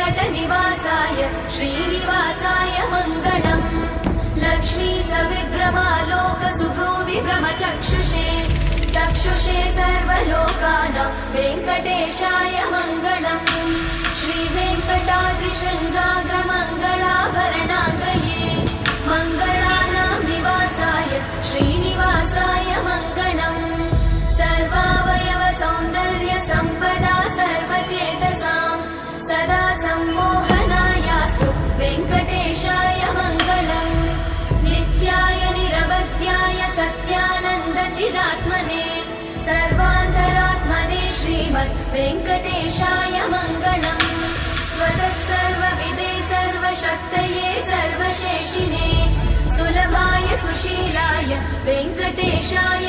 वेङ्कटनिवासाय श्रीनिवासाय मङ्गलम्। लक्ष्मी सविभ्रमालोकसुभ्रूविभ्रमचक्षुषे चक्षुषे सर्वलोकानां वेङ्कटेशाय मङ्गलम्। श्रीवेङ्कटाद्रिशृङ्गाग्रमङ्गलाभरणाग्रये मङ्गलानां निवासाय श्रीनिवासाय मङ्गलम्। सर्वावयव सौन्दर्य सम्पदा सर्वचेतसां सदा सम्मोहनायास्तु वेङ्कटेशाय मङ्गलम्। नित्याय निरवध्याय सत्यानन्दचिदात्मने सर्वान्तरात्मने श्रीमद् वेङ्कटेशाय मङ्गलम्। स्वतः सर्वविदे सर्वशक्तये सर्वशेषिने सुलभाय सुशीलाय वेङ्कटेशाय